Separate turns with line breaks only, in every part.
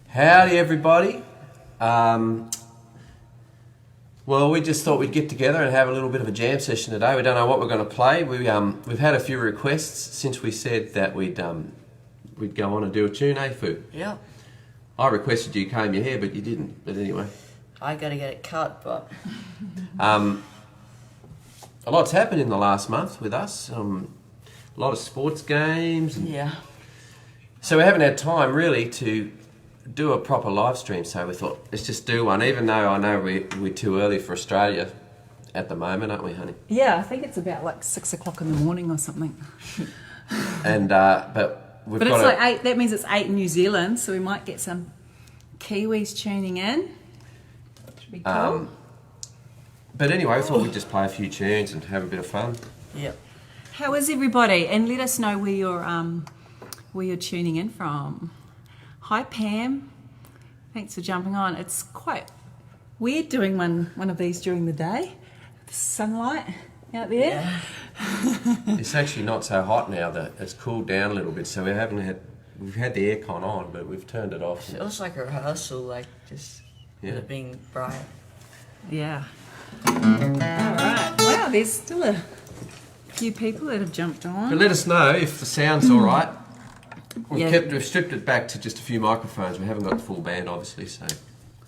Howdy, everybody. Well, we just thought we'd get together and have a little bit of a jam session today. We don't know what we're going to play. We've had a few requests since we said that we'd go on and do a tune, eh, Fu?
Yeah.
I requested you comb your hair, but you didn't. But anyway.
I got to get it cut, but...
A lot's happened in the last month with us. A lot of sports games.
Yeah.
So we haven't had time, really, to do a proper live stream, so we thought, let's just do one, even though I know we're too early for Australia at the moment, aren't we, honey?
Yeah, I think it's about like 6 o'clock in the morning or something.
And but we've
But
got
it's like 8, that means it's 8 in New Zealand, so we might get some Kiwis tuning in. Should be cool.
But anyway, we thought we'd just play a few tunes and have a bit of fun.
Yep.
How is everybody? And let us know where you're tuning in from. Hi Pam, thanks for jumping on. It's quite weird doing one of these during the day. The sunlight out there.
Yeah.
It's actually not so hot now that it's cooled down a little bit, so we've had the aircon on, but we've turned it off.
Feels like a rehearsal, like just with it being bright.
Yeah. Alright. Wow, there's still a few people that have jumped on.
But let us know if the sound's all right.
Yeah.
We've stripped it back to just a few microphones. We haven't got the full band, obviously, so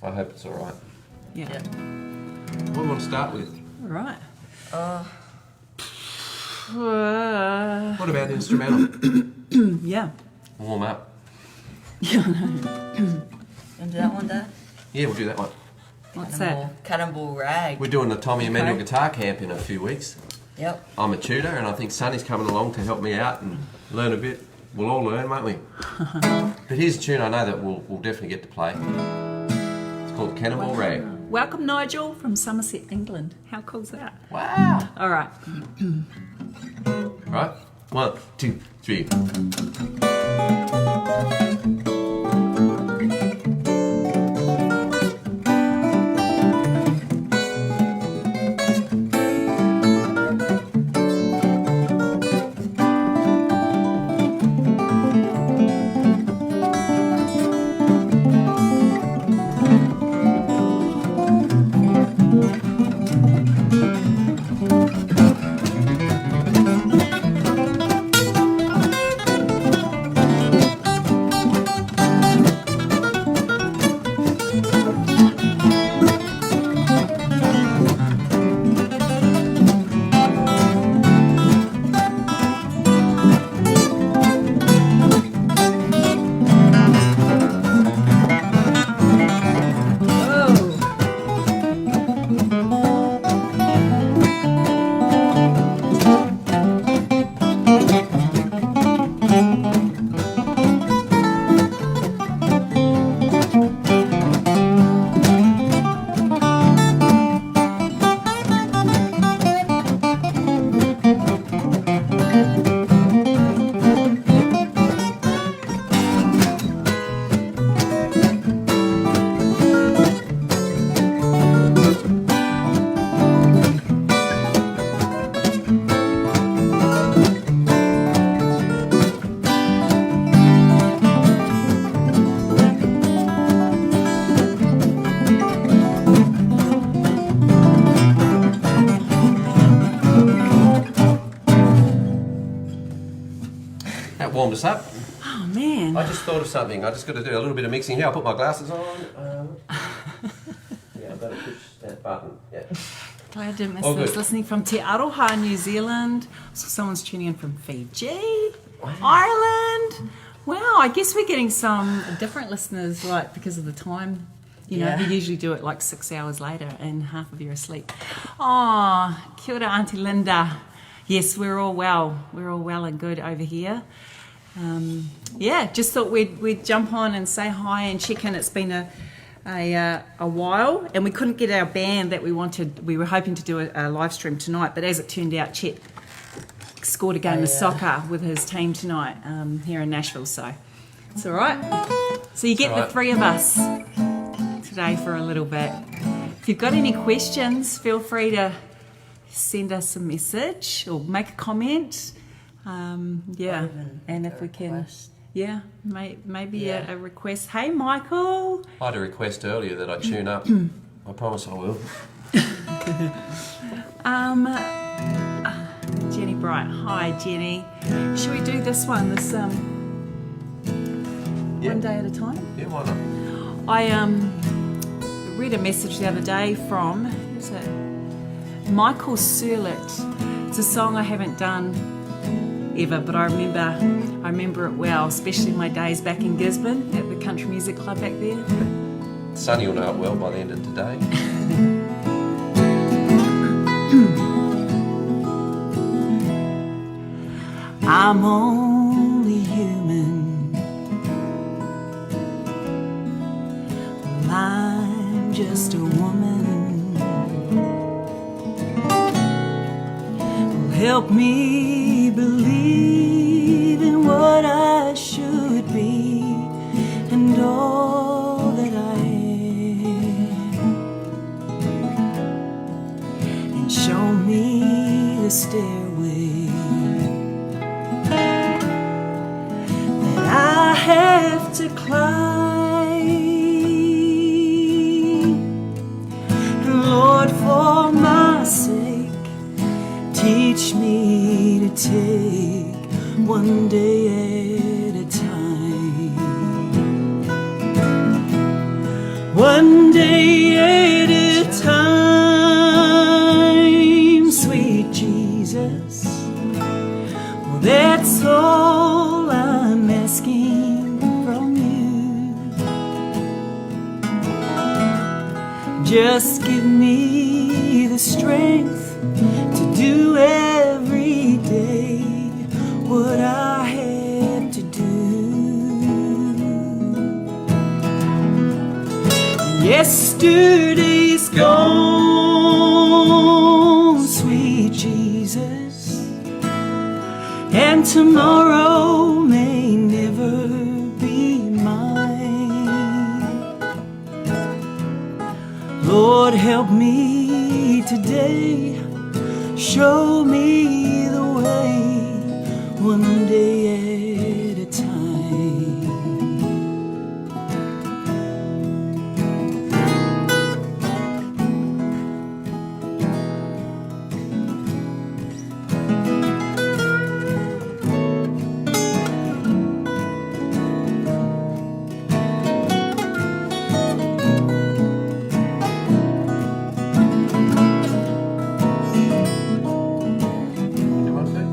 I hope it's all right.
Yeah.
Yeah.
What do you want to start with?
Alright.
What about the instrumental?
Yeah.
Warm up.
Yeah, I know.
And do that one, Dad?
Yeah, we'll do that one.
What's that?
Cannonball Rag.
We're doing the Tommy Emmanuel
Okay.
guitar camp in a few weeks.
Yep.
I'm a tutor, and I think Sonny's coming along to help me out and learn a bit. We'll all learn, won't we? But here's a tune I know that we'll definitely get to play. It's called Cannonball Rag.
Welcome Nigel from Somerset, England. How cool's that?
Wow!
Alright.
Right? 1, 2, 3. Warmed us up.
Oh man.
I just thought of something. I just got to do a little bit of mixing here. I'll put my glasses on. Yeah, I've got to push that button. Yeah.
Glad I didn't miss
All
this.
good.
Listening from Te Aroha, New Zealand. So someone's tuning in from Fiji, Ireland. Wow, I guess we're getting some different listeners, like because of the time. You know,
Yeah.
we usually do it like 6 hours later and half of you are asleep. Oh, kia ora, Auntie Linda. Yes, we're all well. We're all well and good over here. Yeah, just thought we'd jump on and say hi and check in. It's been a while, and we couldn't get our band that we wanted. We were hoping to do a live stream tonight, but as it turned out, Chet scored a game of soccer with his team tonight here in Nashville, so it's all right. So you get the three of us today for a little bit. If you've got any questions, feel free to send us a message or make a comment. And if we can, Yeah, maybe a request. Hey, Michael.
I had a request earlier that I tune up. I promise I will.
Jenny Bright. Hi, Jenny. Should we do this one? This
Yeah.
one day at a time.
Yeah, why not?
I read a message the other day from who's it? Michael Surlett. It's a song I haven't done ever, but I remember it well, especially my days back in Gisborne at the Country Music Club back there.
Sonny will know it well by the end of today.
I'm only human. Well, I'm just a woman. Well, help me believe in what I should be and all that I am, and show me the stairway I have to climb. And Lord, for my sake, teach me to take one day at a time. One day at a time, sweet Jesus. Well, that's all I'm asking from you. Just give me the strength to do every day what I have to do. Yesterday's gone, sweet Jesus, and tomorrow may never be mine. Lord, help me today, show me the way, one day at a time.
You want to?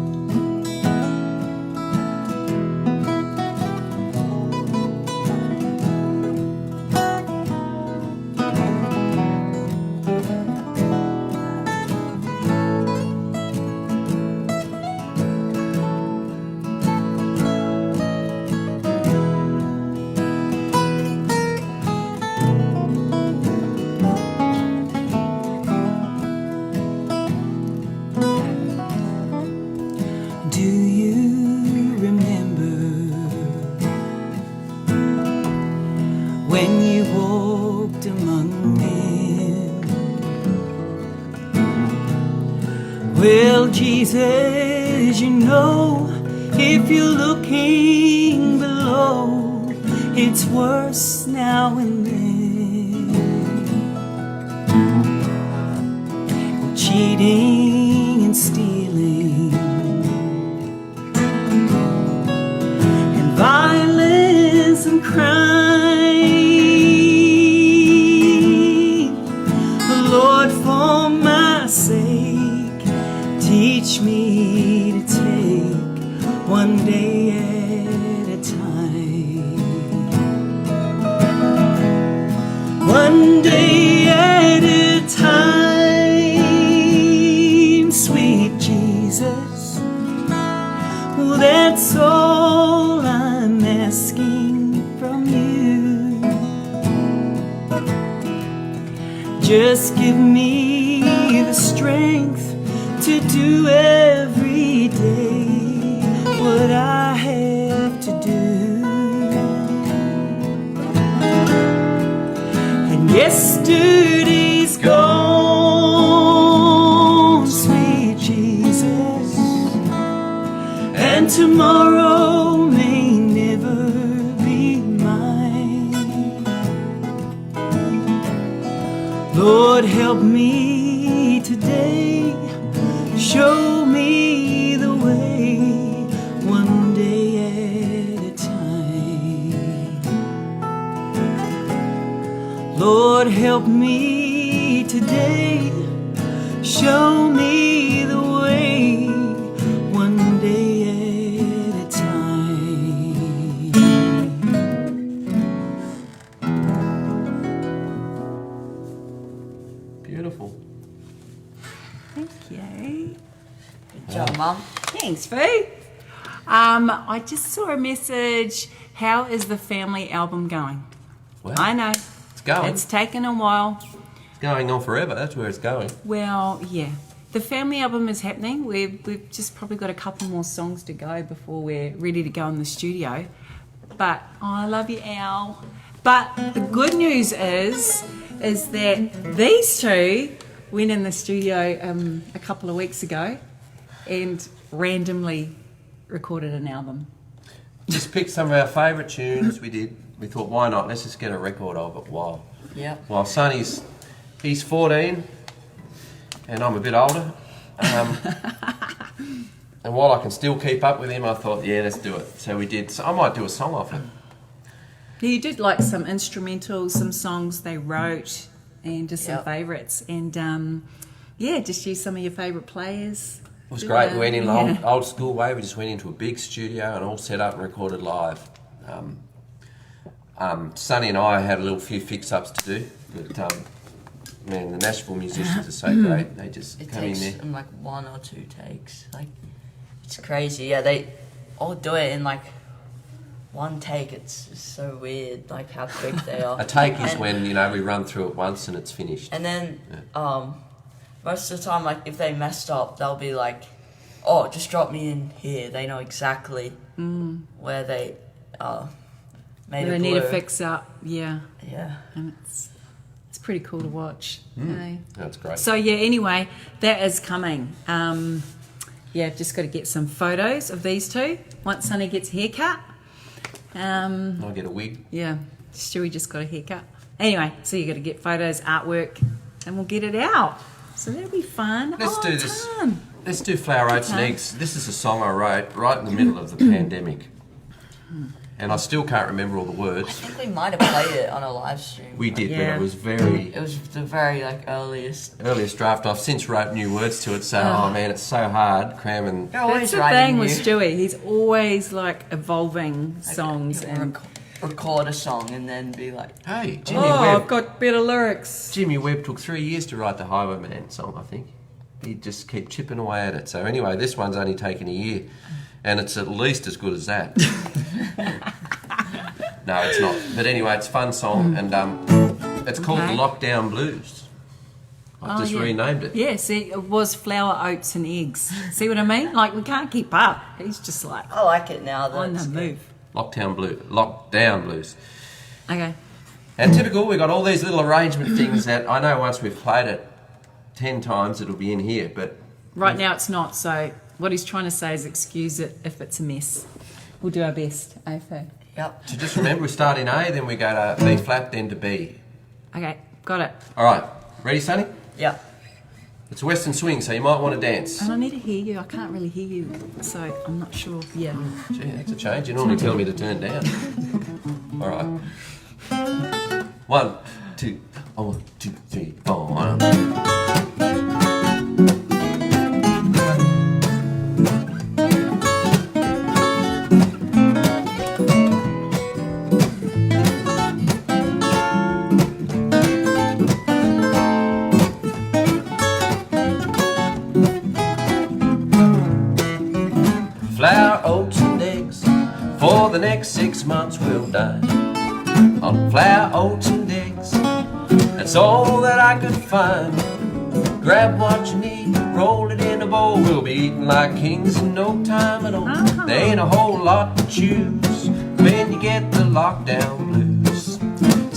Do you remember when you walked among men? Well, Jesus, you know, if you're looking below, it's worse now and then. Cheating and stealing and violence and crime. Lord, for my sake, teach me to take one day at a time. One day at a time, sweet Jesus. Well, that's all I'm asking from you. Just give me the strength to do every day what I have to do. And yesterday's gone, sweet Jesus, and tomorrow may never Lord, help me today. Show me the way, one day at a time. Lord, help me today. Show me the way, one day at a time.
Beautiful.
Thank you.
Good job, Mum.
Thanks, Fee. I just saw a message. How is the family album going?
Well,
I know.
it's going.
It's taken a while.
It's going on forever. That's where it's going.
Well, yeah. The family album is happening. We've just probably got a couple more songs to go before we're ready to go in the studio. But I love you, Al. But the good news is that these two went in the studio a couple of weeks ago and randomly recorded an album.
Just picked some of our favourite tunes. We did. We thought, why not? Let's just get a record of it
Yep.
while Sonny's, he's 14 and I'm a bit older. And while I can still keep up with him, I thought, yeah, let's do it. So we did. So I might do a song off it.
You did like some instrumentals, some songs they wrote, and just some
Yep.
favourites. And yeah, just use some of your favourite players.
It was great. We went in the
Yeah.
old school way. We just went into a big studio and all set up and recorded live. Sonny and I had a little few fix-ups to do. But, man, the Nashville musicians are so great. They just
It
come in
takes
there.
like 1 or 2 takes. Like, it's crazy. Yeah, they all do it in like 1 take. It's just so weird, like how quick they are.
A take is
And-
when, we run through it once and it's finished.
And then, most of the time, like if they messed up, they'll be like, "Oh, just drop me in here." They know exactly where they made
They
a
need to
blur.
fix up, yeah,
Yeah.
and it's pretty cool to watch. Hey?
That's great.
So yeah, anyway, that is coming. Yeah, just got to get some photos of these two once Sonny gets a haircut.
I'll get a wig.
Yeah, Stewie just got a haircut. Anyway, so you got to get photos, artwork, and we'll get it out. So that'll be fun.
Let's do
a
this.
ton.
Let's do Flour, Oats and
Okay.
Eggs. This is a song I wrote right in the middle of the pandemic. And I still can't remember all the
I
words.
think we might have played it on a live stream.
We did, but
Yeah.
it was very
It was the very like earliest.
earliest draft. I've since wrote new words to it, so oh man, it's so hard cramming.
You're always
That's the
writing
thing
new.
with Stewie. He's always like evolving songs
You'll
and
record a song and then be like,
Hey, Jimmy
oh, I've
Webb.
got better lyrics.
Jimmy Webb took 3 years to write the Highwayman song, I think. He'd just keep chipping away at it. So anyway, this one's only taken a year, and it's at least as good as that. No, it's not. But anyway, it's a fun song, and it's called
Okay.
the Lockdown Blues. I've just
yeah.
renamed it.
Yeah, see, it was flour, oats, and eggs. See what I mean? Like, we can't keep up. He's just like
I like it now.
on the
That's good.
move.
Lockdown Blues.
Okay.
And typical, we've got all these little arrangement things that I know once we've played it 10 times, it'll be in here, but
Right now it's not, so what he's trying to say is excuse it if it's a mess. We'll do our best, AFO.
Yep.
so just remember we start in A, then we go to B flat, then to B.
Okay, got it.
All right, ready, Sonny?
Yep.
It's a Western swing, so you might want to dance.
And I need to hear you. I can't really hear you, so I'm not sure. Yeah.
Gee, that's a change. You normally tell me to turn down. All right. 1, 2, 1, 2, 3, 4. Flour, oats, and eggs. For the next 6 months we'll dine on flour, oats, and eggs. That's all that I could find. Grab what you need, roll it in a bowl. We'll be eating like kings in no time at all. There ain't a whole lot to choose when you get the lockdown blues.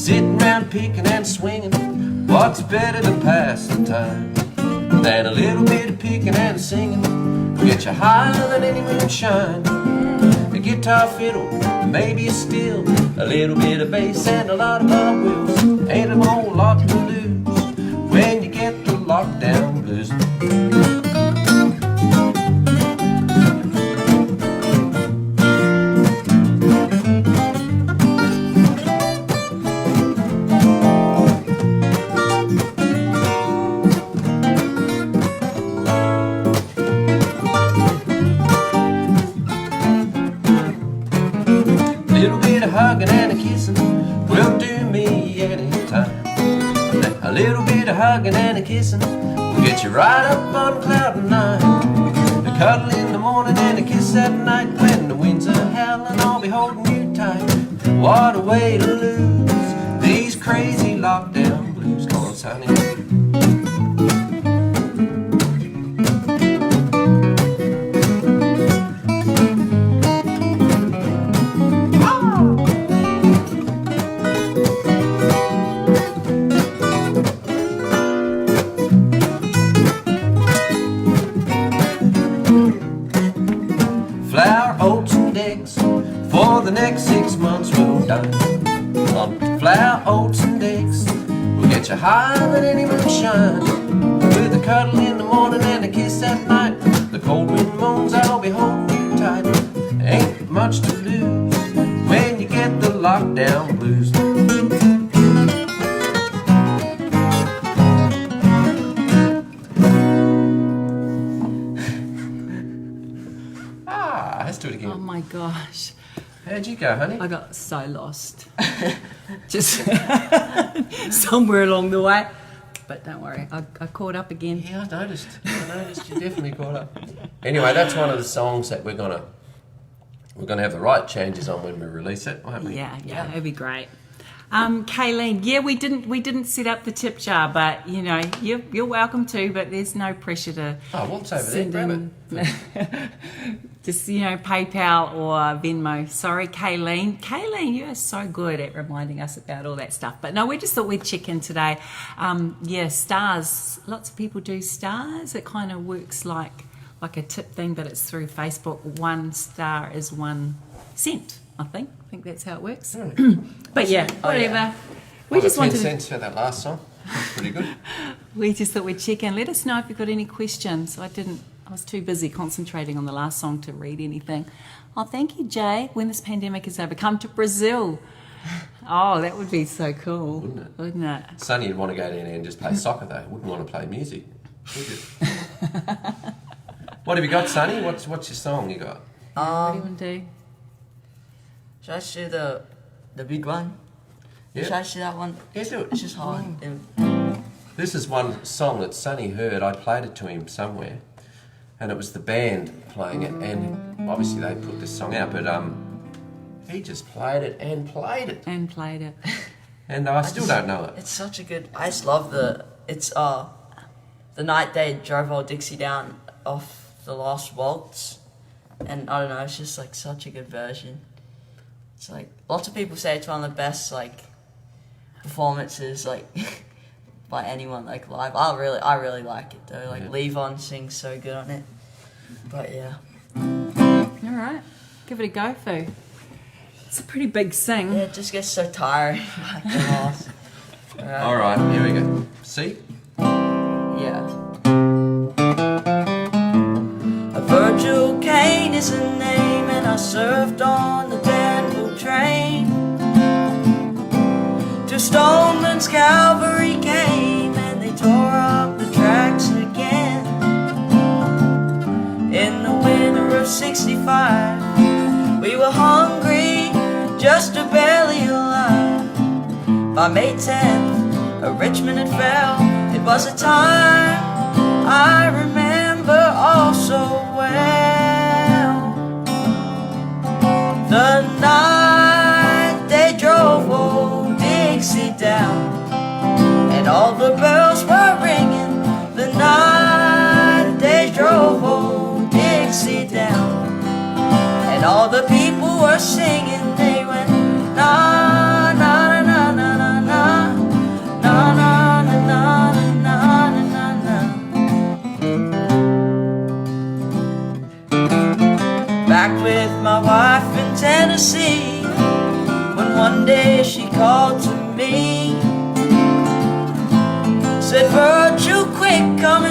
Sitting around picking and swinging, what's better to pass the time than a little bit of picking and singing? Will get you higher than any moonshine. A guitar, fiddle, maybe a steel, a little bit of bass and a lot of cartwheels. Ain't a whole lot to lose lockdown blues. Little bit of hugging and a kissing will do me anytime. A little bit of hugging and a kissing will get you right up on cloud nine. A cuddle in the morning and a kiss at night when the winds are howling, I'll be holding you tight. What a way to lose these crazy lockdown blues. Come on, Sonny. Flour, oats and eggs, for the next 6 months we'll dine on flour, oats and eggs. We'll get you higher than any moonshine, with a cuddle in the morning and a kiss at night. The cold wind moans, I'll be holding you tight. Ain't much to lose when you get the lockdown blues. Let's do it again.
Oh my gosh.
How'd you go, honey?
I got so lost. Just somewhere along the way. But don't worry, I caught up again.
Yeah, I noticed you definitely caught up. Anyway, that's one of the songs that we're gonna have the right changes on when we release it, won't we?
Yeah, it'd be great. Kayleen, yeah, we didn't set up the tip jar, but you know, you're welcome to, but there's no pressure to.
Oh, what's over there? Grab it.
Just, you know, PayPal or Venmo. Sorry, Kayleen. Kayleen, you are so good at reminding us about all that stuff. But no, we just thought we'd check in today. Yeah, stars. Lots of people do stars. It kind of works like a tip thing, but it's through Facebook. 1 star is 1 cent, I think. I think that's how it works.
Really?
But yeah, whatever.
Yeah.
We just
10
wanted to,
cents for that last song. That's pretty good.
we just thought we'd check in. Let us know if you've got any questions. I was too busy concentrating on the last song to read anything. Oh, thank you, Jay. When this pandemic is over, come to Brazil. Oh, that would be so cool. Wouldn't it?
Sonny would want to go down there and just play soccer though. Wouldn't want to play music, would you? What have you got, Sonny? What's your song you got?
What do you want to do?
Should I see the big one?
Yeah.
Should I see that one?
Yeah, do it.
It's just hard.
This is one song that Sonny heard. I played it to him somewhere, and it was the band playing it, and obviously they put this song out, but he just played it and played it.
And played it.
And I still don't know it.
It's such a good. I just love it's the night they drove old Dixie down off the last waltz, and I don't know. It's just like such a good version. It's like lots of people say it's one of the best like performances like by anyone like live. I really like it though. Like
Yeah.
Levon sings so good on it. But yeah.
All right. Give it a go, Foo. It's a pretty big sing.
Yeah, it just gets so tiring. Like the last.
All right, here we go. See?
Yeah. A Virgil Kane is a name, and I surfed on the Danville train. To Stoneman's cavalry came, and they tore up the tracks again. In the winter of '65, we were hungry, just barely alive. By May 10th, Richmond had fell. It was a time I remember all so well. The night they drove old Dixie down, and all the bells were ringing. The night they drove old Dixie down, and all the people were singing. They went na na na na na na na na na na na na na na.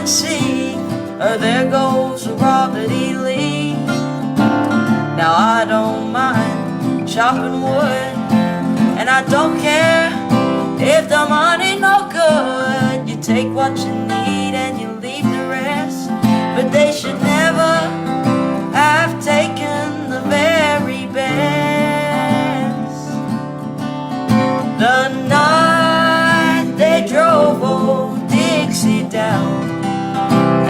see, oh, there goes Robert E. Lee. Now I don't mind chopping wood, and I don't care if the money no good. You take what you need and you leave the rest, but they should never have taken the very best. The night they drove old Dixie down,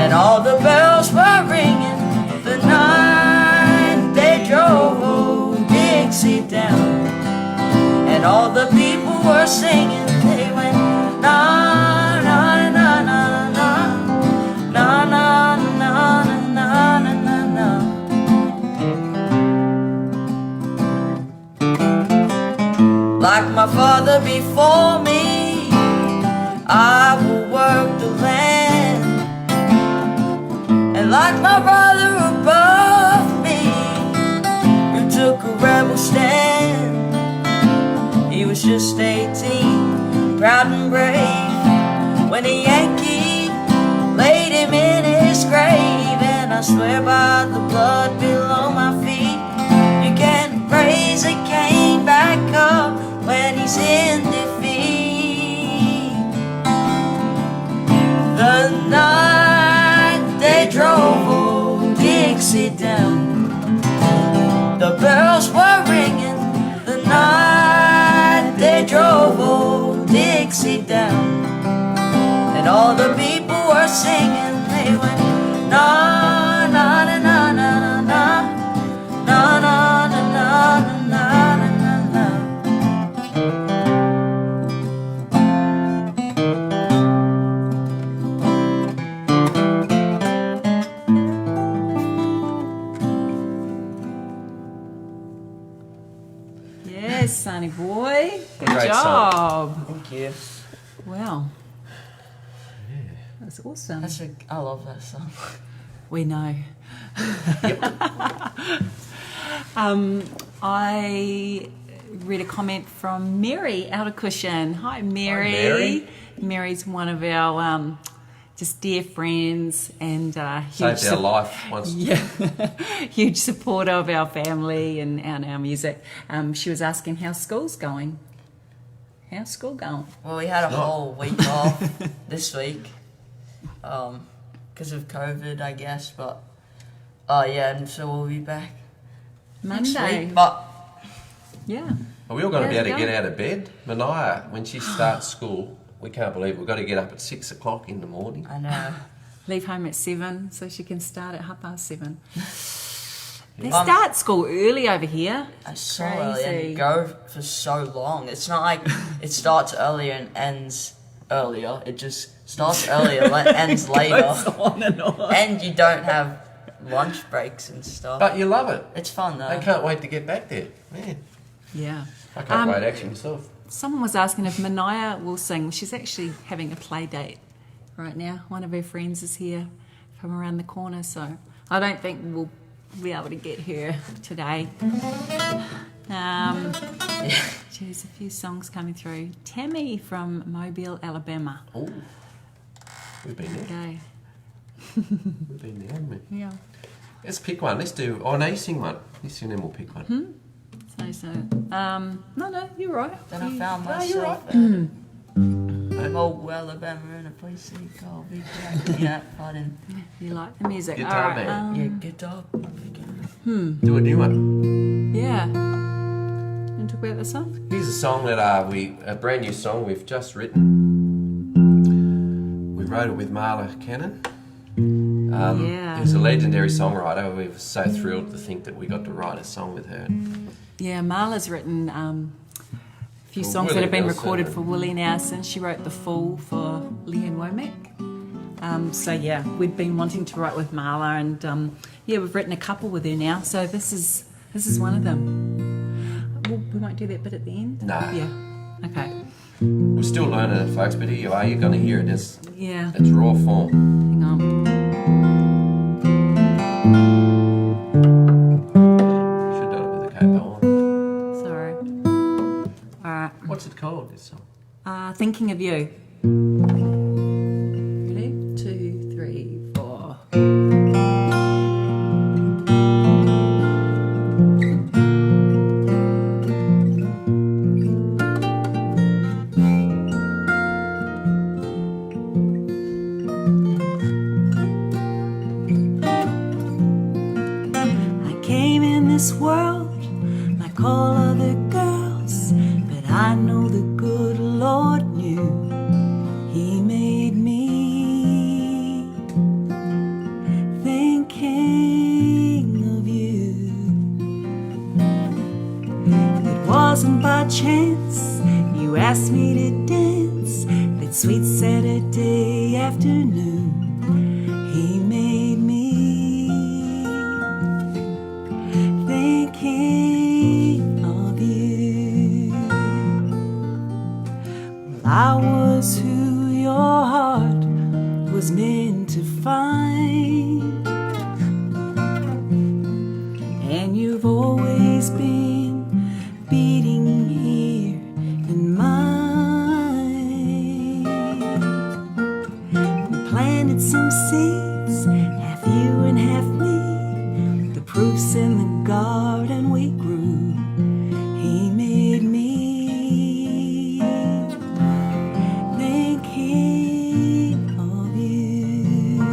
and all the bells were ringing. The night they drove old Dixie down, and all the people were singing. They went na na na na na na na na na na na na. Like my father before me, I will work the land, and like my brother above me, who took a rebel stand. He was just 18, proud and brave, when a Yankee laid him in his grave. And I swear by the blood below my feet, you can't raise a cane back up when he's in defeat. The night they drove old Dixie down, the bells were ringing. The night they drove old Dixie down, and all the people were singing. They went na na na na na na na na na na na na na na.
Yes, Sonny boy. Good
Great
job.
Thank you.
Wow. That's awesome.
I love that song.
We know. I read a comment from Mary out of Cushion. Hi, Mary.
Hi, Mary.
Mary's one of our just dear friends and huge
Saved our life once.
Yeah, huge supporter of our family and our music. She was asking how school's going. How's school going?
Well, we had a whole week off this week, because of COVID, I guess. But yeah, and so we'll be back next
Monday.
week. But
Yeah.
Are we all going to be
How's
able
it
to get
going?
out of bed? Mania, when she starts school, we can't believe it. We've got to get up at 6 o'clock in the morning.
I know.
Leave home at 7 so she can start at 7:30. They
Um,
start school early over here.
It's so early
Crazy.
and go for so long. It's not like it starts earlier and ends earlier. It just starts earlier and ends later.
On and on.
And you don't have lunch breaks and stuff.
But you love it.
It's fun though.
I can't wait to get back there. Man,
Yeah.
I can't wait actually myself.
Someone was asking if Mania will sing. She's actually having a play date right now. One of her friends is here from around the corner, so I don't think we'll be able to get her today. Geez, a few songs coming through. Tammy from Mobile, Alabama.
Oh, we've been there.
Okay.
We've been there, haven't we?
Yeah.
Let's pick one. Let's do. Oh, no, you sing one. You sing, then we'll pick one.
So. No, you're right.
Then I found
No, you're right.
myself in Mobile, Alabama, in a place they call Big Jack. Yeah, pardon.
You like the music.
Guitar
All right.
band.
Yeah, good dog.
Do a new one.
Yeah. You want to talk about the song?
Here's a song that a brand new song we've just written. We wrote it with Marla Cannon.
Yeah.
Who's a legendary songwriter. We were so thrilled to think that we got to write a song with her.
Yeah, Marla's written a few
For
songs that
Willie
have been
Nelson.
recorded for Willie Nelson. She wrote The Fool for Leanne Womack. So yeah, we'd been wanting to write with Marla, and yeah, we've written a couple with her now. So this is one of them. We won't do that bit at the end.
No.
Yeah. Okay.
We're still learning it, folks, but here you are. You're going to hear it. It's
Yeah.
raw form.
Hang on.
Should have done it with the capo on.
Sorry. All right.
What's it called, this song?
Thinking of You. Ready? 2, 3. asked me to dance that sweet Saturday afternoon. He made me thinking of you. Well, I was who your heart was meant to find, and you've always been beating here in mine. We planted some seeds, half you and half me. The proof's in the garden we grew. He made me thinking of you.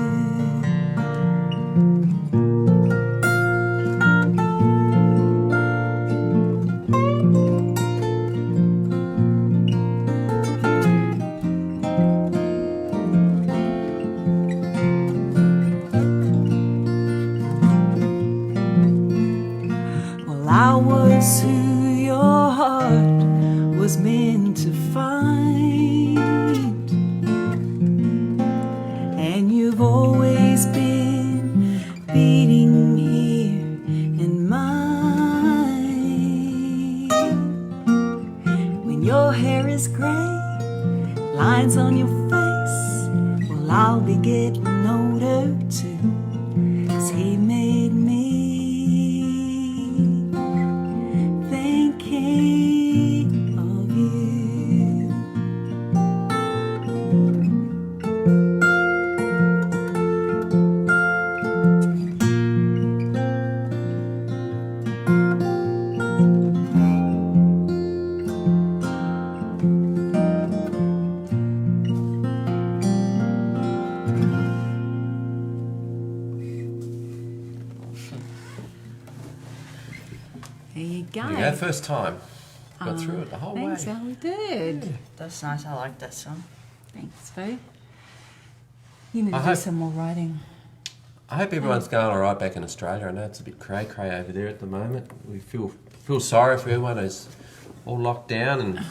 Well, I was who your heart was meant to find, and you've always been beating here in mine. When your hair is gray, lines on your face, well, I'll be getting older too, 'cause he made me thinking of you. There you go.
There you go, first time. Got through it the whole
Thanks,
way.
Al, we did.
That's nice. I like that song.
Thanks, Boo. You need to
I
do
hope-
some more writing.
I hope everyone's going all right back in Australia. I know it's a bit cray-cray over there at the moment. We feel sorry for everyone who's all locked down, and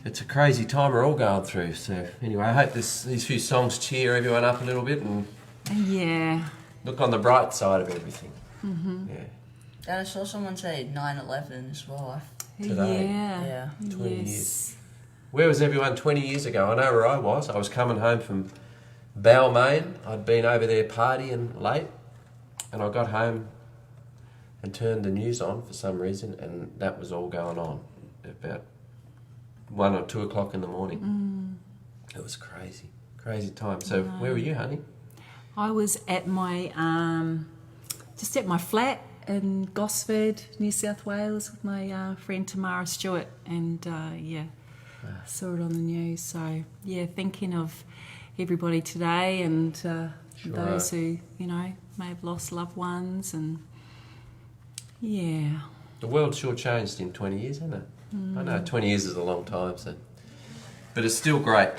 it's a crazy time we're all going through. So anyway, I hope these few songs cheer everyone up a little bit and
Yeah.
look on the bright side of everything. Mm-hmm. Yeah.
And I saw someone say 9/11 as well.
Today.
Yeah.
Yeah.
20
Yes.
years. Where was everyone 20 years ago? I know where I was. I was coming home from Balmain. I'd been over there partying late, and I got home and turned the news on for some reason, and that was all going on about 1 or 2 o'clock in the morning. It was crazy time. So where were you, honey?
I was at my just at my flat in Gosford, New South Wales, with my friend Tamara Stewart, and saw it on the news. So yeah, thinking of everybody today and those who may have lost loved ones, and yeah.
The world sure changed in 20 years, hasn't it? I know 20 years is a long time, but it's still great.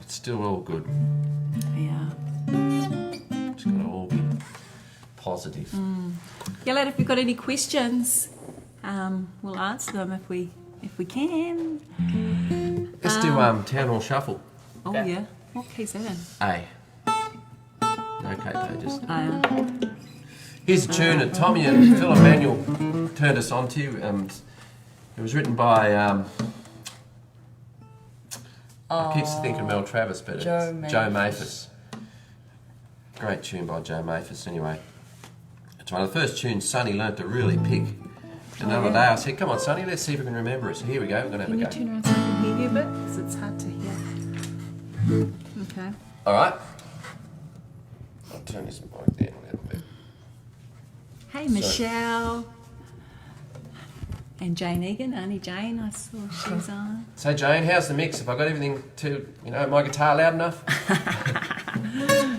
It's still all good.
Yeah.
It's got to all be positive.
Yeah, lad, if you've got any questions, we'll answer them if we can.
Let's do Town Hall Shuffle.
Oh
Yeah.
yeah. What key's that in?
A. Okay, pages.
Oh,
Here's a tune that Tommy and Phil Emanuel turned us on to. It was written by, I keep thinking Mel Travis, but it's
Joe
Joe
Maphis.
Maphis. Great tune by Joe Maphis, anyway. It's one of the first tunes Sonny learnt to really pick. Another day I said, come on, Sonny, let's see if we can remember it. So here we go, we're going to
can you
have a go.
turn around so I can hear you a bit? Because it's hard to hear. Okay.
All right. I'll turn this mic down a little bit.
Hey, Michelle. And Jane Egan, Auntie Jane, I saw she's on.
So Jane, how's the mix? Have I got everything to, my guitar loud enough?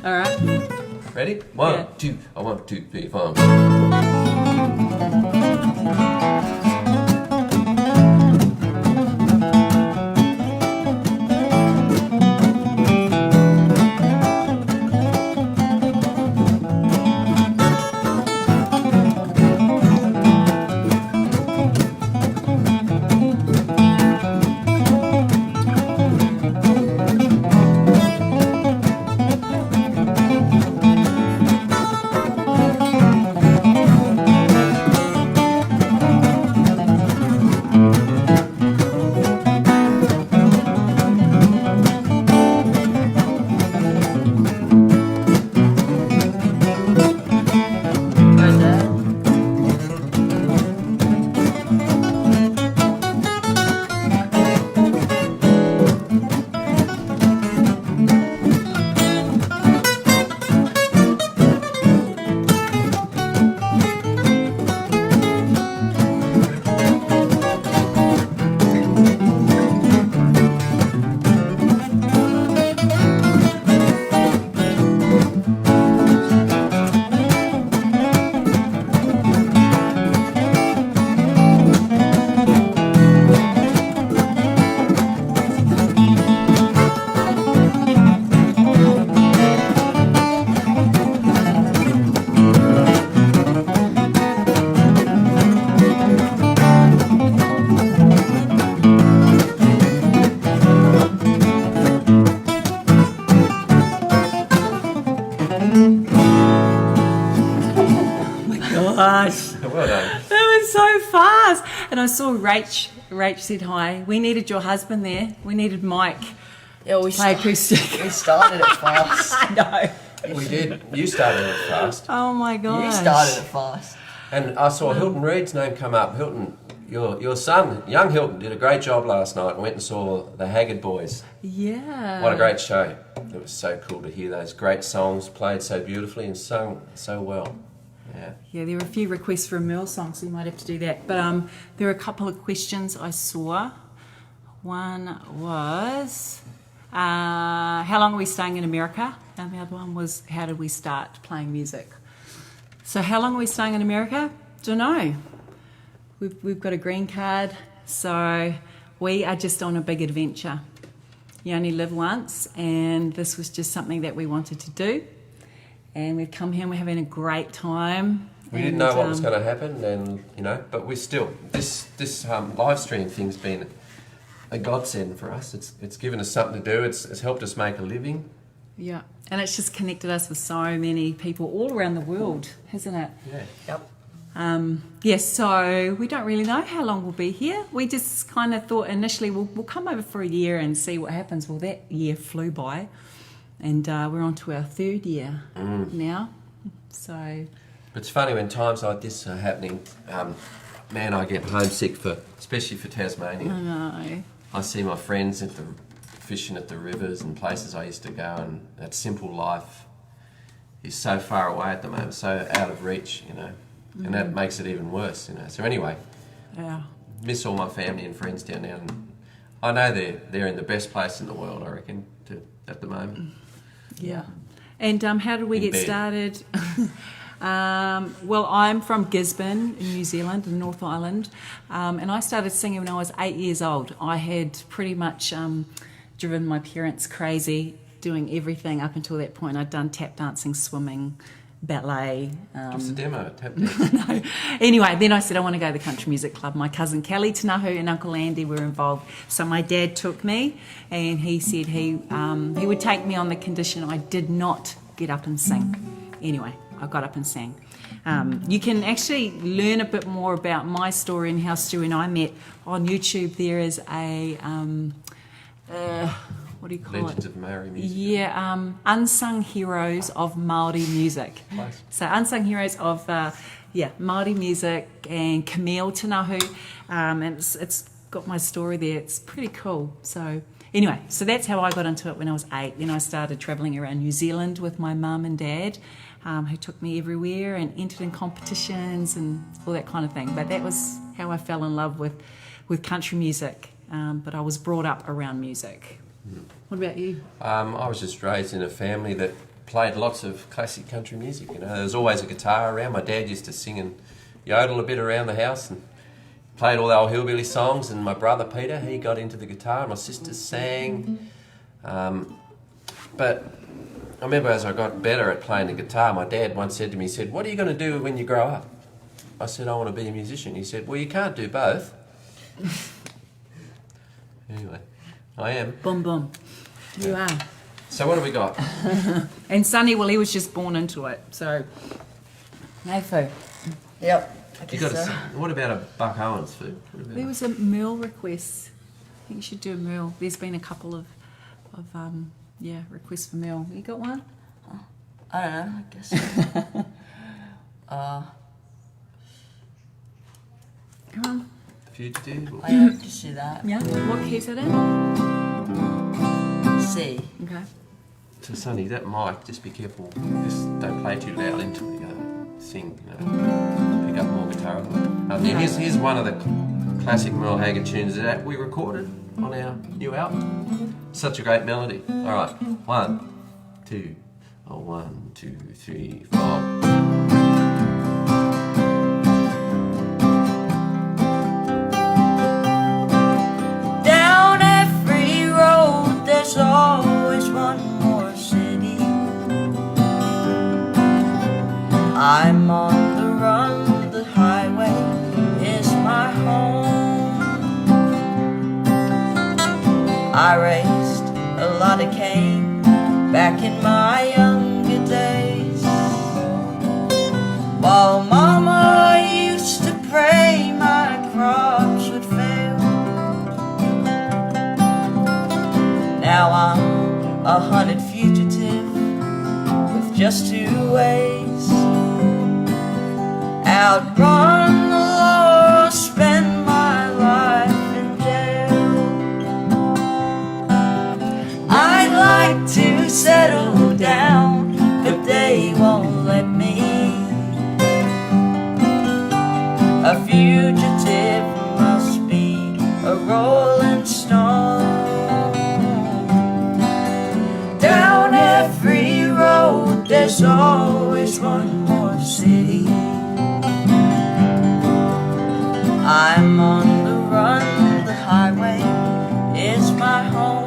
All right.
Ready? One,
Yeah.
two, 1, 2, 3, 4.
And I saw Rach. Rach said hi. We needed your husband there. We needed Mike.
Yeah, we
Play acoustic.
We started it fast.
I know.
We did. You started it fast.
Oh my gosh.
You started it fast.
And I saw Hilton Reed's name come up. Hilton, your son, young Hilton, did a great job last night and went and saw the Haggard Boys.
Yeah.
What a great show. It was so cool to hear those great songs played so beautifully and sung so well. Yeah.
Yeah, there were a few requests for a Merle song, so you might have to do that. But there were a couple of questions I saw. One was, how long are we staying in America? And the other one was, how did we start playing music? So how long are we staying in America? Don't know. We've got a green card, so we are just on a big adventure. You only live once, and this was just something that we wanted to do. And we've come here and we're having a great time.
We didn't know what was going to happen, and but we still this live stream thing's been a godsend for us. It's given us something to do. It's helped us make a living.
Yeah, and it's just connected us with so many people all around the world, hasn't it?
Yeah.
Yep.
Yes, so we don't really know how long we'll be here. We just kind of thought initially we'll come over for a year and see what happens. Well, that year flew by, and we're on to our third year now. So
It's funny when times like this are happening. Man, I get homesick especially for Tasmania.
I know.
I see my friends fishing at the rivers and places I used to go, and that simple life is so far away at the moment, so out of reach, and that makes it even worse, So anyway,
Yeah.
miss all my family and friends down there, and I know they're in the best place in the world, I reckon, at the moment.
Yeah. And how did we
In
get
bed.
started? Well, I'm from Gisborne in New Zealand, in North Island, and I started singing when I was 8 years old. I had pretty much driven my parents crazy, doing everything up until that point. I'd done tap dancing, swimming, ballet.
Just a demo, tap dance.
No. Anyway, then I said I want to go to the country music club. My cousin Kelly Tanahu and Uncle Andy were involved, so my dad took me, and he said he would take me on the condition I did not get up and sing. Anyway, I got up and sang. You can actually learn a bit more about my story and how Stu and I met on YouTube. There is a what do you call
Legends
it?
of Maori music.
Yeah, unsung heroes of Māori music.
Nice.
So unsung heroes of Māori music, and Camille Tanahu, and it's got my story there. It's pretty cool. So anyway, so that's how I got into it when I was 8. Then I started travelling around New Zealand with my mum and dad, who took me everywhere and entered in competitions and all that kind of thing. But that was how I fell in love with country music. But I was brought up around music. What about you?
I was just raised in a family that played lots of classic country music. There was always a guitar around. My dad used to sing and yodel a bit around the house and played all the old hillbilly songs. And my brother Peter, he got into the guitar. And my sisters sang. But I remember as I got better at playing the guitar, my dad once said to me, he said, "What are you going to do when you grow up?" I said, "I want to be a musician." He said, "Well, you can't do both." Anyway, I am.
Boom, boom. You are.
So what have we got?
And Sonny, well, he was just born into it. So, no food.
Yep. I
You
guess
got
so.
what about a Buck Owens food? What about
There was a Merle request. I think you should do a Merle. There's been a couple of requests for Merle. You got one?
I don't know. I guess so.
Come on.
Fugitive?
I hope to see that.
Yeah. What key is it in?
C.
Okay.
So Sonny, that mic, just be careful. Just don't play too loud into it. Sing, pick up more guitar. Here's one of the classic Merle Haggard tunes that we recorded on our new album. Such a great melody. All right, 1, 2, 1, 2, 3, 4.
Down every road, there's always one more city. I'm on the run, the highway is my home. I raised a lot of cane back in my younger days, while Mama used to pray my cross Now I'm a hunted fugitive with just 2 ways: outrun the law or spend my life in jail. I'd like to settle down, but they won't let me. A fugitive must be a rolling stone. Down every road there's always one more city. I'm on the run, the highway is my home.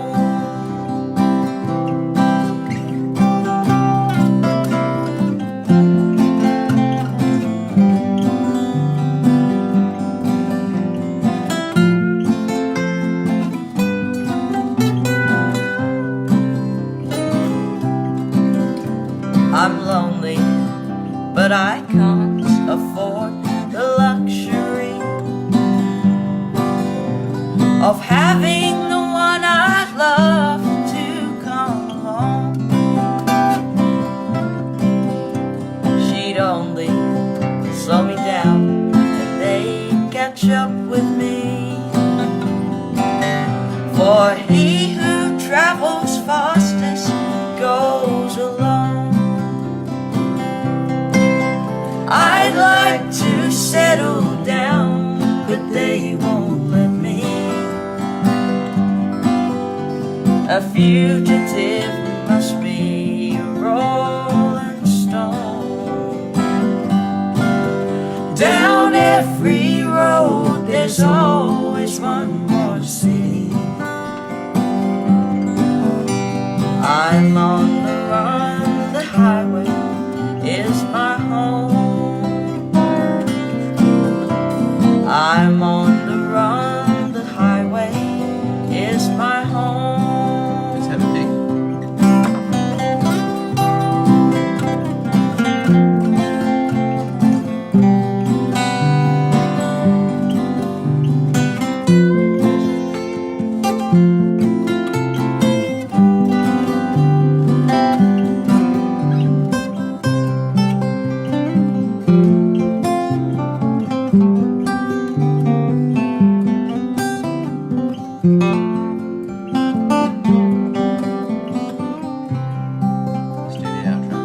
I'm lonely, but I can't afford the luxury of having the one I love to come along. She'd only slow me down and they'd catch up with me. For he who travels fastest goes alone. I'd like to settle down, but they won't let me. A fugitive must be a rolling stone. Down every road there's always one more city. I'm on the run, the highway is my home. I'm on the run, the highway is my home.
Let's have a dig. Let's do the outro.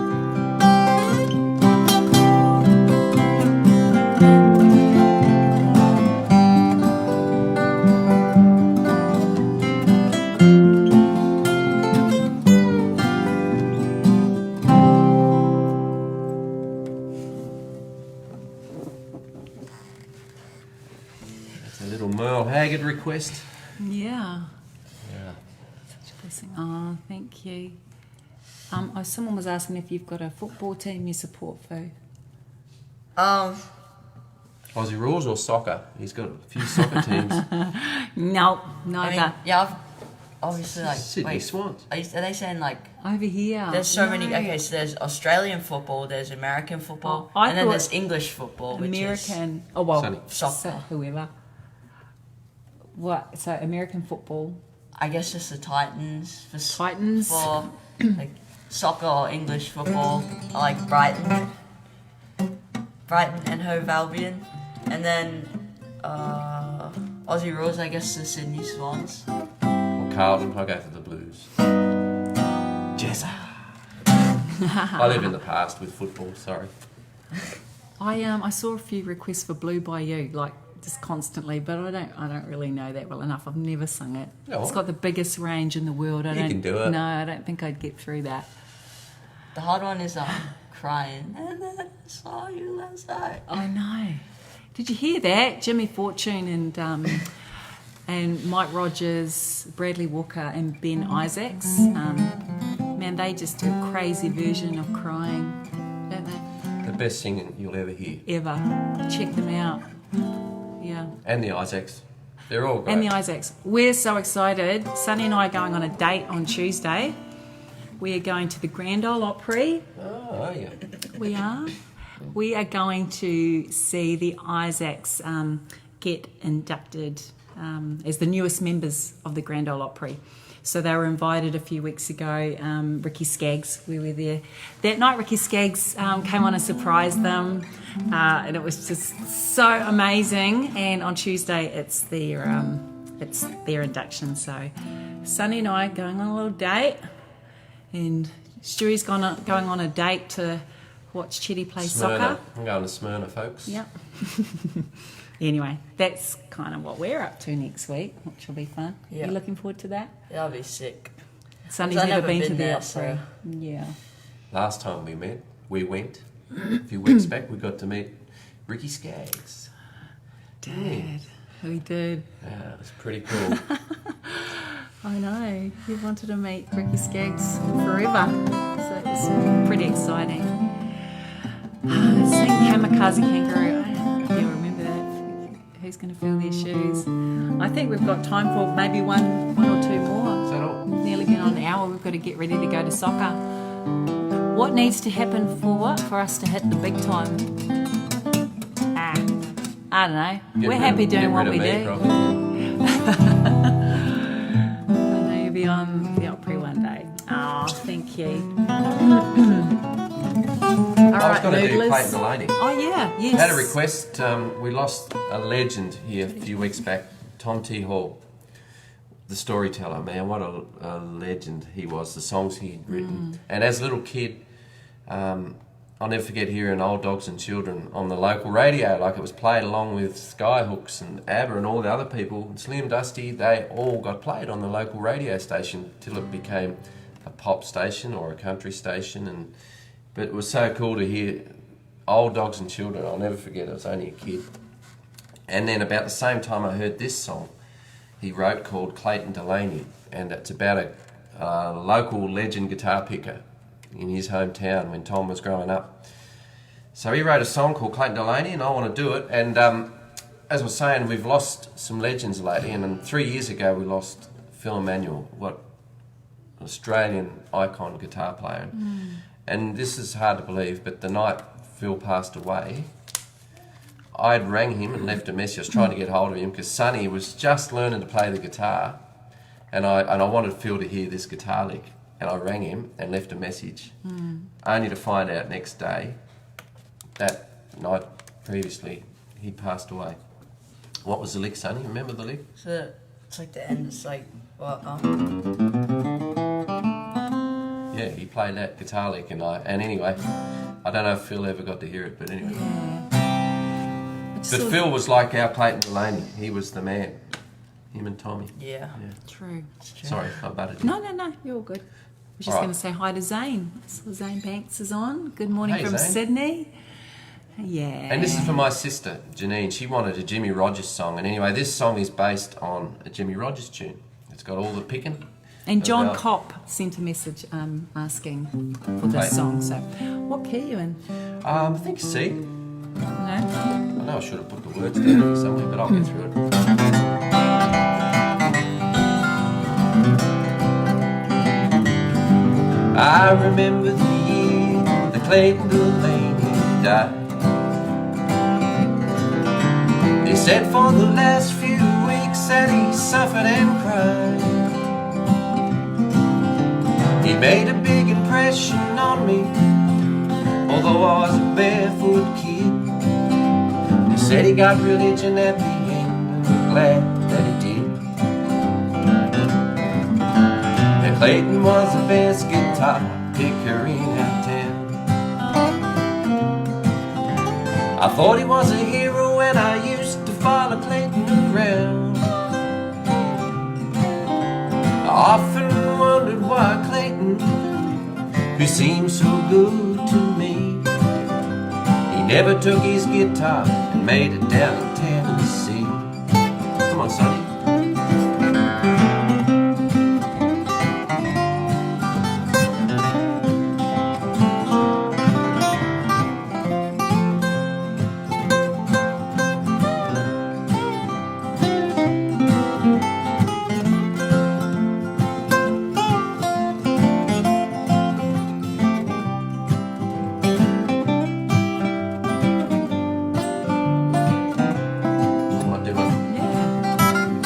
That's a little Merle Haggard request.
Yeah.
Yeah.
Such a blessing. Oh, thank you. Someone was asking if you've got a football team you support, Fu.
Aussie rules or soccer? He's got a few soccer teams.
No,
I
neither.
mean, yeah, I've obviously like.
Sydney
wait,
Swans.
are they saying like?
Over here.
There's so
No.
many. Okay, so there's Australian football, there's American football,
Oh, I
and then
thought
there's English football, which
American. Oh well,
Sunny.
Soccer.
so whoever. What? So American football,
is, I guess, just the Titans.
Titans.
For like soccer or English football, I like Brighton and Hove Albion, and then Aussie rules, I guess, the Sydney Swans.
Or Carlton. I'll go for the Blues. Jezza. I live in the past with football, sorry.
I saw a few requests for Blue by You, like just constantly, but I don't really know that well enough. I've never sung it.
Oh.
It's got the biggest range in the world.
You can do it.
No, I don't think I'd get through that.
The hard one is crying. And then I saw you last night.
I know. Did you hear that? Jimmy Fortune and Mike Rogers, Bradley Walker, and Ben Isaacs. Man, they just do a crazy version of crying, don't they?
The best singing you'll ever hear.
Ever. Check them out. Yeah.
And the Isaacs. They're all great.
And the Isaacs. We're so excited. Sonny and I are going on a date on Tuesday. We are going to the Grand Ole Opry.
Oh, are you?
We are. We are going to see the Isaacs get inducted as the newest members of the Grand Ole Opry. So they were invited a few weeks ago. Ricky Skaggs, we were there that night. Ricky Skaggs came on and surprised them, and it was just so amazing. And on Tuesday, it's their induction. So Sonny and I are going on a little date, and Stewie's going on a date to watch Chetty play soccer.
I'm going to Smyrna, folks.
Yep. Anyway, that's kind of what we're up to next week, which will be fun.
Yeah.
You looking forward to that?
That'll be sick.
Sonny's
'Cause I've
never been to the
there,
Opry. Yeah.
Last time we went a few weeks back, we got to meet Ricky Skaggs.
We did.
Yeah, it was pretty cool.
I know. You wanted to meet Ricky Skaggs forever. So it was pretty exciting. Sing Kamikaze Kangaroo. Yeah, remember that. Who's going to fill their shoes? I think we've got time for maybe one or two more.
Is that all?
Nearly been on an hour. We've got to get ready to go to soccer. What needs to happen for what? For us to hit the big time? I don't know. We're happy doing what we do. I know you'll be on the Opry one day. Oh, thank you. All
I was
right,
going to do
noodlers.
Clayton Delaney.
Oh yeah, yes.
Had a request. We lost a legend here a few weeks back, Tom T. Hall, the storyteller. Man, what a legend he was. The songs he'd written, and as a little kid, I'll never forget hearing Old Dogs and Children on the local radio. Like, it was played along with Skyhooks and ABBA and all the other people. And Slim Dusty, they all got played on the local radio station till it became a pop station or a country station. But it was so cool to hear Old Dogs and Children. I'll never forget, I was only a kid. And then about the same time I heard this song he wrote called Clayton Delaney, and it's about a local legend guitar picker in his hometown when Tom was growing up. So he wrote a song called Clayton Delaney, and I want to do it. And as I was saying, we've lost some legends lately, and then 3 years ago we lost Phil Emanuel, what Australian icon guitar player. And this is hard to believe, but the night Phil passed away, I'd rang him and left a message. I was trying to get hold of him because Sonny was just learning to play the guitar, and I wanted Phil to hear this guitar lick. And I rang him and left a message, only to find out next day, that night previously, he passed away. What was the lick, Sonny? Remember the lick?
So it's like the end. It's like
Yeah, he played that guitar lick, and anyway, I don't know if Phil ever got to hear it, but anyway.
Yeah.
But Phil was like our Clayton Delaney. He was the man. Him and Tommy.
yeah.
True.
Sorry, I butted you.
No, you're all good. I was just
All
going
right.
to say hi to Zane. So Zane Banks is on. Good morning
Hey,
from
Zane.
Sydney. Yeah.
And this is for my sister, Janine. She wanted a Jimmy Rogers song. And anyway, this song is based on a Jimmy Rogers tune. It's got all the picking.
And John
about-
Kopp sent a message asking for this
Right.
song. So, what key are you in?
I think C.
No?
I know I should have put the words down here somewhere, but I'll get through it. I remember the year that Clayton Delaney died. They said for the last few weeks that he suffered and cried. He made a big impression on me, although I was a barefoot kid. They said he got religion at the end, and I'm glad that he did. And Clayton was the best guitar picker in our town. I thought he was a hero when I used to follow Clayton around. I often wondered why Clayton, who seemed so good to me, he never took his guitar and made it down in Tennessee. Come on, Sonny. Am I doing?
Yeah.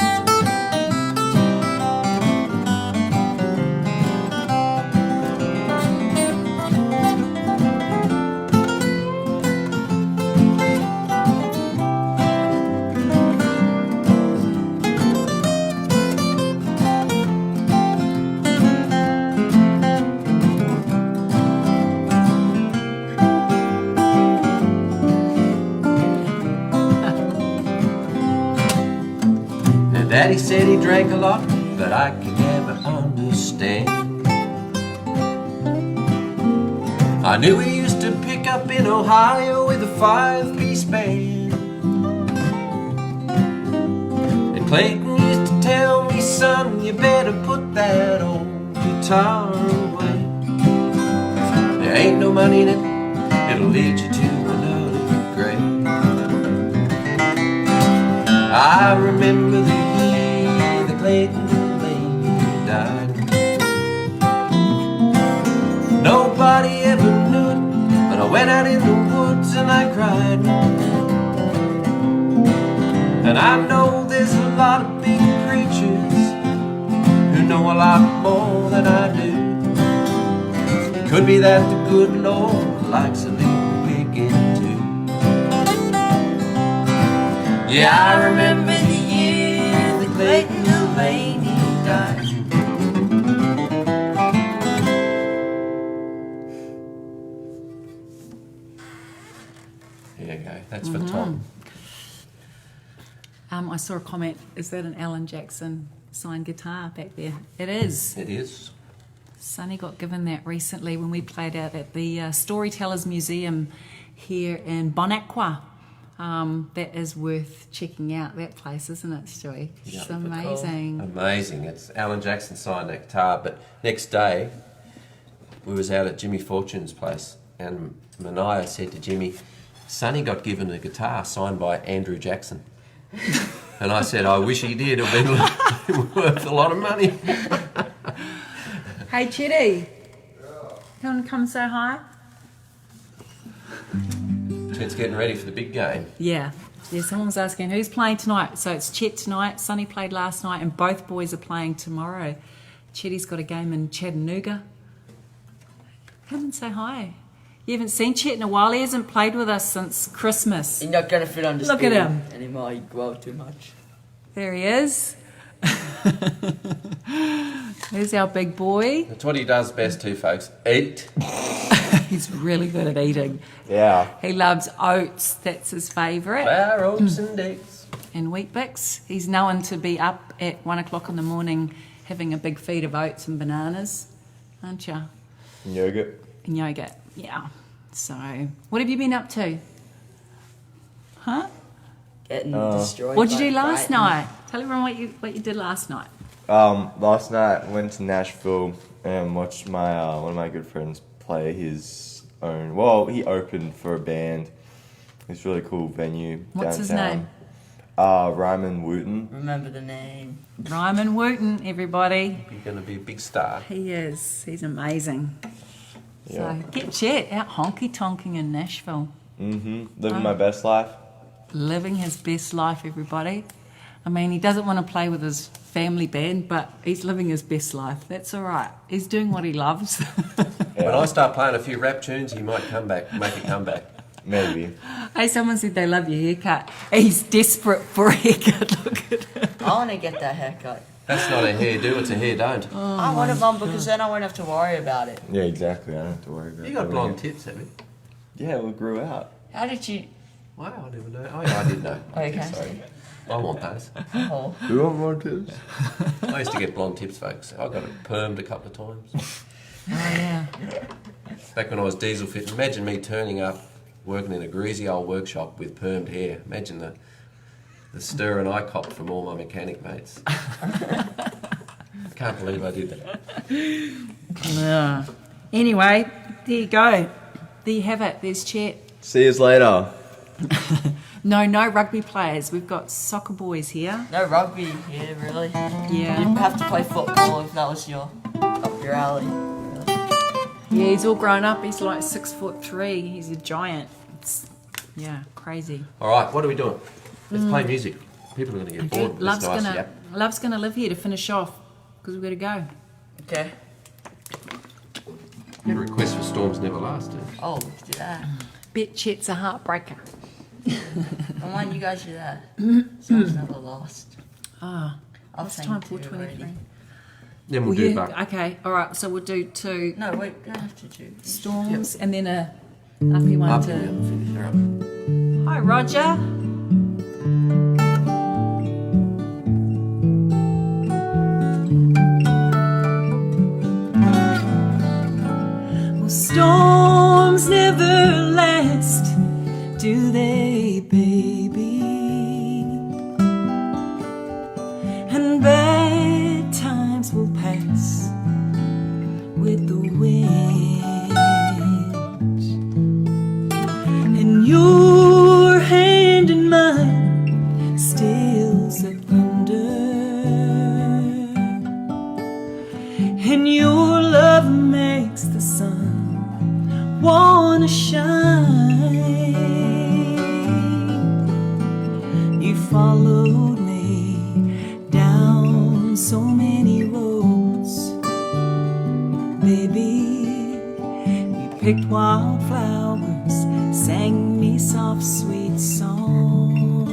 Daddy said he drank a lot, but I could never understand. I knew he used to pick up in Ohio with a 5-piece band. And Clayton used to tell me, son, you better put that old guitar away. There ain't no money in it, it'll lead you to an early grave. I remember the year that Clayton Delaney died. Nobody ever knew it, but I went out in the woods and I cried. And I know there's a lot of big preachers who know a lot more than I do. It could be that the good Lord likes a little wicked too. Yeah, I remember the year that Clayton Delaney died. There you go, that's for Tom.
I saw a comment, is that an Alan Jackson signed guitar back there? It is.
It is.
Sonny got given that recently when we played out at the Storytellers Museum here in Bon Aqua. That is worth checking out, that place, isn't it, Stewie?
Yeah.
It's amazing.
Amazing. It's Alan Jackson signed that guitar, but next day we was out at Jimmy Fortune's place and Mania said to Jimmy, Sonny got given a guitar signed by Andrew Jackson. And I said, I wish he did. It would have been worth a lot of money.
Hey, Chitty. Come say hi.
Chet's getting ready for the big game.
Yeah, someone was asking who's playing tonight. So it's Chet tonight, Sonny played last night, and both boys are playing tomorrow. Chetty's got a game in Chattanooga. Come and say hi. You haven't seen Chet in a while. He hasn't played with us since Christmas.
He's not gonna fit on the
Look at
screen
him.
anymore. He grew up too much.
There he is. There's our big boy.
That's what he does best too, folks. Eat.
He's really good at eating.
Yeah.
He loves oats. That's his favourite.
Flour, oats and eggs.
And Wheat Bix. He's known to be up at 1 o'clock in the morning having a big feed of oats and bananas, aren't you?
Yogurt.
And yogurt, yeah. So, what have you been up to? Huh?
Getting destroyed.
What did you do
by
last
Brighton.
night? Tell everyone what you did last night.
Last night I went to Nashville and watched my one of my good friends play his own. Well, he opened for a band. It's a really cool venue
What's his
downtown.
name?
Ryman Wooten.
Remember the name.
Ryman Wooten, everybody.
You're going to be a big star.
He is. He's amazing.
Yeah.
So, get Chet out honky-tonking in Nashville.
Living my best life.
Living his best life, everybody. I mean, he doesn't want to play with his family band, but he's living his best life. That's all right. He's doing what he loves.
When I start playing a few rap tunes, he might make a comeback.
Maybe.
Hey, someone said they love your haircut. He's desperate for a haircut. Look at him.
I want to get that haircut.
That's not a hairdo, it's a hair don't.
I want it on because then I won't have to worry about it.
Yeah, exactly. I don't have to worry about it.
You got blonde tips, have you?
Yeah, it grew out.
How did you?
Wow, I never know. Oh yeah, I did know.
Okay.
Sorry. I want those.
Oh.
You want more tips?
I used to get blonde tips, folks. I got it permed a couple of times.
Oh, yeah.
Back when I was diesel fitting. Imagine me turning up, working in a greasy old workshop with permed hair. Imagine the stir and I copped from all my mechanic mates. Can't believe I did that.
Yeah. Anyway, there you go. There you have it. There's Chet.
See you later.
No rugby players. We've got soccer boys here.
No rugby here, really.
Yeah.
You'd have to play football if that was up your alley. Really.
Yeah, he's all grown up. He's like 6'3". He's a giant. It's, yeah, crazy.
All right, what are we doing? Let's play music. People are going to get bored with this nice yap.
Love's gonna live here to finish off because we've got to go.
Okay.
Your request for Storms Never Last.
Oh, let's do that.
Bet Chet's a heartbreaker.
And why don't you guys do that? Someone's never lost.
Ah,
I'll
what's
sing
time?
two
4:23.
already.
Then we'll do back.
Okay, all right. So we'll do two
No, wait, you don't have to do.
storms and then a uppy one
Up
to.
and finish her up.
Hi, Roger. pass with the wind, and your hand in mine stills the thunder, and your love makes the sun wanna shine. You followed me down so many roads, baby. You picked wildflowers, sang me soft, sweet songs.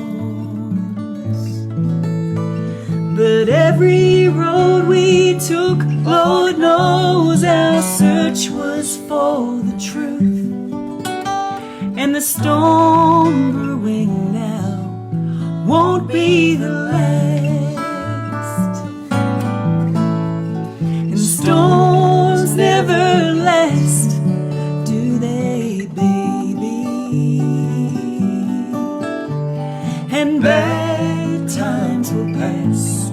But every road we took, Lord knows our search was for the truth. And the storm brewing now won't be the last. And storms never last, do they, baby? And bad times will pass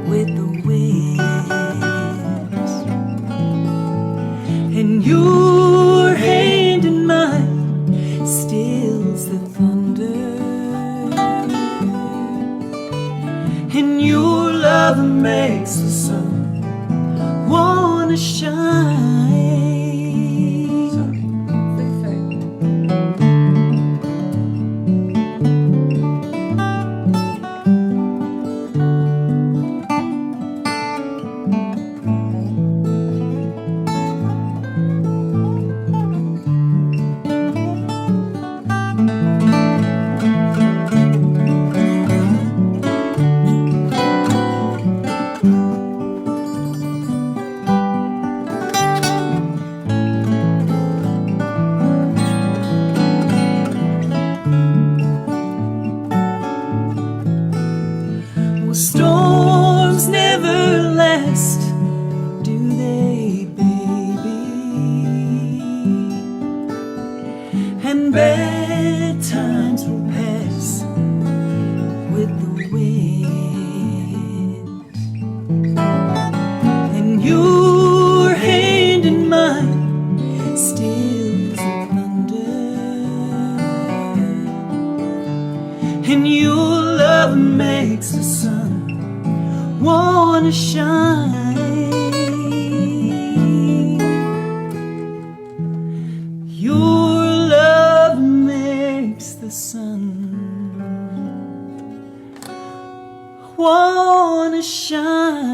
with the wind, and your hand in mine stills the thunder, and your love makes the sun wanna shine. Storms never last, do they, baby? And bad times will pass with the wind, and your hand in mine stills the thunder, and your love makes the sun wanna shine. Your love makes the sun wanna shine.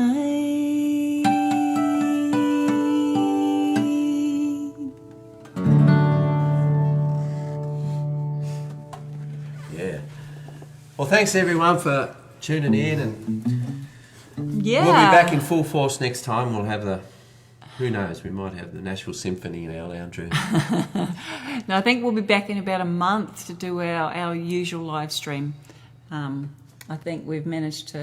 Yeah. Well, thanks everyone for tuning in, and
Yeah.
we'll be back in full force next time. We'll have who knows, we might have the Nashville Symphony in our lounge room.
No, I think we'll be back in about a month to do our usual live stream. I think we've managed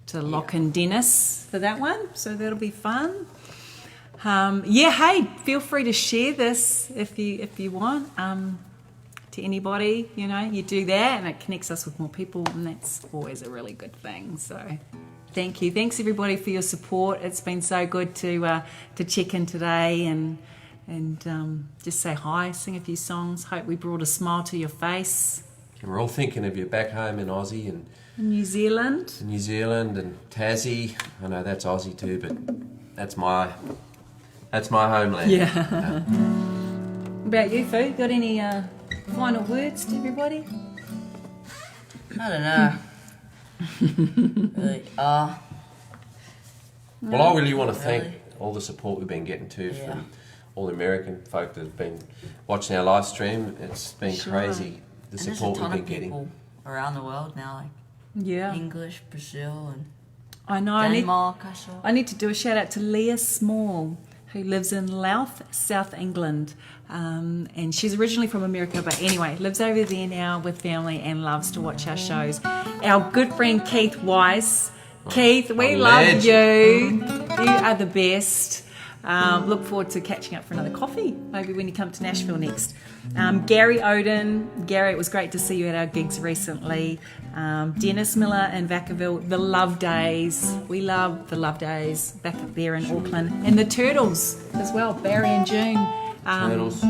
to lock in Dennis for that one, so that'll be fun. Hey, feel free to share this if you want to anybody. You know, you do that, and it connects us with more people, and that's always a really good thing. So. Thank you. Thanks everybody for your support. It's been so good to check in today and just say hi, sing a few songs. Hope we brought a smile to your face.
And we're all thinking of you back home in Aussie and
New Zealand.
and Tassie. I know that's Aussie too, but that's my homeland.
Yeah. What about you, Fu? Got any final words to everybody?
I don't know. Really,
Well, I really want to thank
Really?
all the support we've been getting too
Yeah.
from all the American folk that have been watching our live stream. It's been
Sure.
crazy, the
and there's a
support
ton
we've
of
been getting.
people around the world now, like
Yeah.
English, Brazil, and
I know.
Denmark. I saw.
I need to do a shout out to Leah Small, who lives in Louth, South England. And she's originally from America, but anyway, lives over there now with family and loves to watch our shows. Our good friend Keith Weiss. Keith, we
a
love
legend.
you. You are the best. Look forward to catching up for another coffee, maybe when you come to Nashville next. Gary Oden. Gary, it was great to see you at our gigs recently. Dennis Miller in Vacaville. The Love Days. We love the Love Days back up there in Auckland. And the Turtles as well, Barry and June.
Turtles.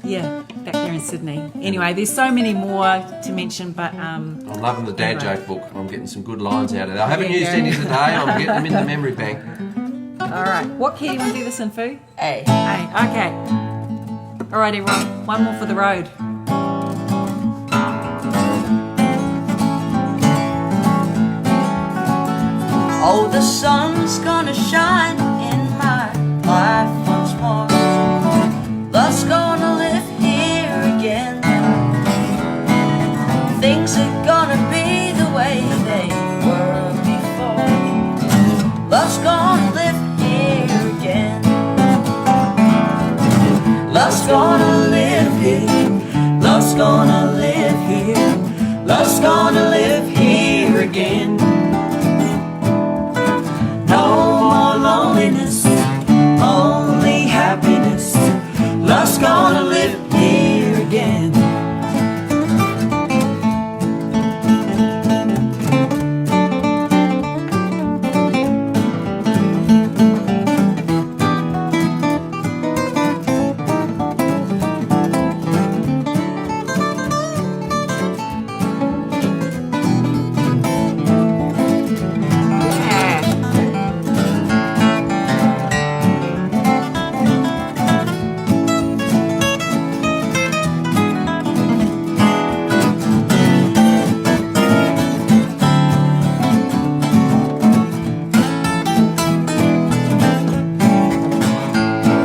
Yeah, back there in Sydney. Anyway, there's so many more to mention, but
I'm loving the dad
Anyway.
joke book. I'm getting some good lines out of it. I haven't
There you
used
go.
any today. I'm getting them in the memory bank.
all right. What key do you want to do this in, Fu?
Hey.
Hey, okay. All right, everyone. One more for the road.
Oh, the sun's gonna shine in my life once more. Love's gonna live here again. Things are gonna be the way they were before. Love's gonna live here again. Love's gonna live here. Love's gonna live here. Love's gonna live here again. No more loneliness, only happiness. Love's gonna live here again.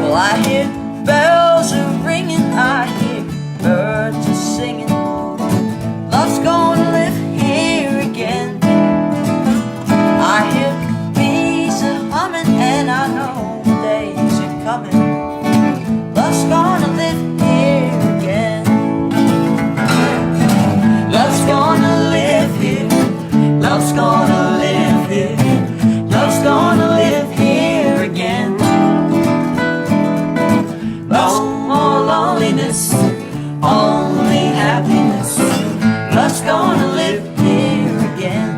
Well, I hear bells are ringing, I hear birds are singing. Love's gonna live here again. I hear bees are humming, and I know the days are coming. Love's gonna live here again. Love's gonna live here. Love's gonna live here. Love's gonna live here again. No more loneliness, only happiness. Love's gonna live here again.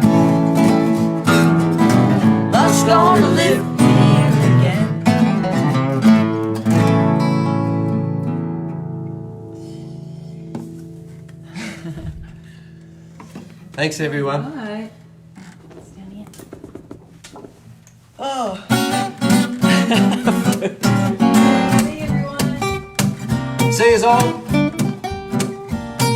Love's gonna live here again.
Thanks, everyone.
All right.
Oh.
See you, everyone.
See you all.